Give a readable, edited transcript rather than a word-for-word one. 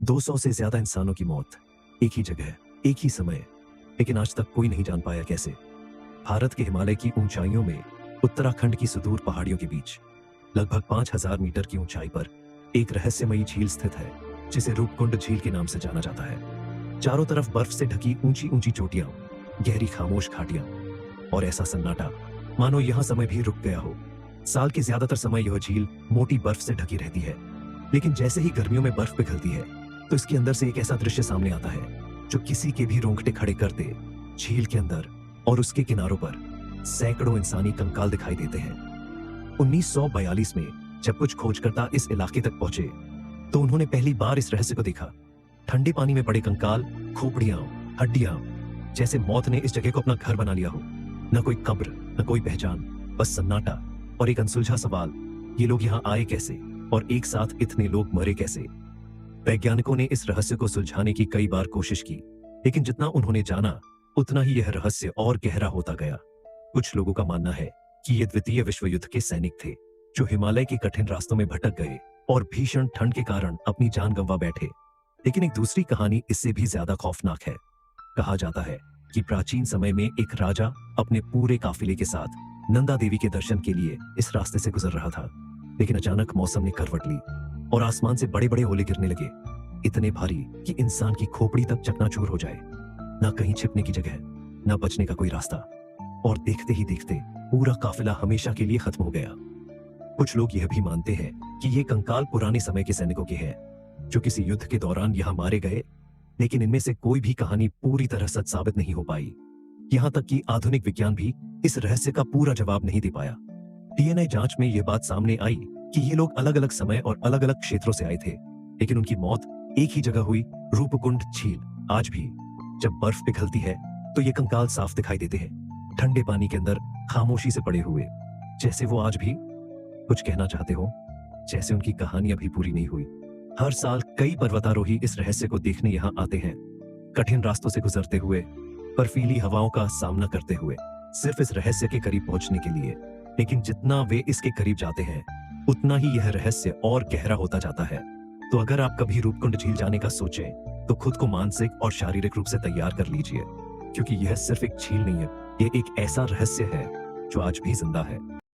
200 से ज्यादा इंसानों की मौत, एक ही जगह, एक ही समय, लेकिन आज तक कोई नहीं जान पाया कैसे। भारत के हिमालय की ऊंचाइयों में, उत्तराखंड की सुदूर पहाड़ियों के बीच, लगभग 5000 मीटर की ऊंचाई पर एक रहस्यमयी झील स्थित है, जिसे रूपकुंड झील के नाम से जाना जाता है। चारों तरफ बर्फ से ढकी ऊंची ऊंची चोटियां, गहरी खामोश घाटियां और ऐसा सन्नाटा मानो यहां समय भी रुक गया हो। साल के ज्यादातर समय यह झील मोटी बर्फ से ढकी रहती है, लेकिन जैसे ही गर्मियों में बर्फ पिघलती है तो इसके अंदर से एक ऐसा दृश्य सामने आता है जो किसी के भी रोंगटे खड़े कर दे। झील के अंदर और उसके किनारों पर सैकड़ों इंसानी कंकाल दिखाई देते हैं। 1942 में जब कुछ खोजकर्ता इस इलाके तक पहुंचे तो उन्होंने पहली बार इस रहस्य को देखा। ठंडे पानी में पड़े कंकाल, खोपड़ियां, हड्डियां, जैसे मौत ने इस जगह को अपना घर बना लिया हो। न कोई कब्र, न कोई पहचान, बस सन्नाटा और एक अनसुलझा सवाल, ये लोग यहाँ आए कैसे और एक साथ इतने लोग मरे कैसे। वैज्ञानिकों ने इस रहस्य को सुलझाने की कई बार कोशिश की, लेकिन जितना उन्होंने जाना उतना ही यह रहस्य और गहरा होता गया। कुछ लोगों का मानना है कि ये द्वितीय विश्व युद्ध के सैनिक थे जो हिमालय के कठिन रास्तों में भटक गए और भीषण ठंड के कारण अपनी जान गंवा बैठे। लेकिन एक दूसरी कहानी इससे भी ज्यादा खौफनाक है। कहा जाता है कि प्राचीन समय में एक राजा अपने पूरे काफिले के साथ नंदा देवी के दर्शन के लिए इस रास्ते से गुजर रहा था, लेकिन अचानक मौसम ने करवट ली और आसमान से बड़े बड़े ओले गिरने लगे, इतने भारी कि इंसान की खोपड़ी तक चकनाचूर हो जाए। ना कहीं छिपने की जगह, ना बचने का कोई रास्ता, और देखते ही देखते पूरा काफिला हमेशा के लिए खत्म हो गया। कुछ लोग यह भी मानते हैं कि ये कंकाल पुराने समय के सैनिकों के हैं जो किसी युद्ध के दौरान यहाँ मारे गए, लेकिन इनमें से कोई भी कहानी पूरी तरह सच साबित नहीं हो पाई। यहाँ तक कि आधुनिक विज्ञान भी इस रहस्य का पूरा जवाब नहीं दे पाया। डीएनए जांच में यह बात सामने आई कि ये लोग अलग अलग समय और अलग अलग क्षेत्रों से आए थे, लेकिन उनकी मौत एक ही जगह हुई, रूपकुंड झील। आज भी जब बर्फ पिघलती है तो ये कंकाल साफ दिखाई देते हैं, ठंडे पानी के अंदर खामोशी से पड़े हुए, जैसे वो आज भी कुछ कहना चाहते हो, जैसे उनकी कहानी अभी पूरी नहीं हुई। हर साल कई पर्वतारोही इस रहस्य को देखने यहाँ आते हैं, कठिन रास्तों से गुजरते हुए, बर्फीली हवाओं का सामना करते हुए, सिर्फ इस रहस्य के करीब पहुंचने के लिए। लेकिन जितना वे इसके करीब जाते हैं उतना ही यह रहस्य और गहरा होता जाता है। तो अगर आप कभी रूपकुंड झील जाने का सोचें तो खुद को मानसिक और शारीरिक रूप से तैयार कर लीजिए, क्योंकि यह सिर्फ एक झील नहीं है, यह एक ऐसा रहस्य है जो आज भी जिंदा है।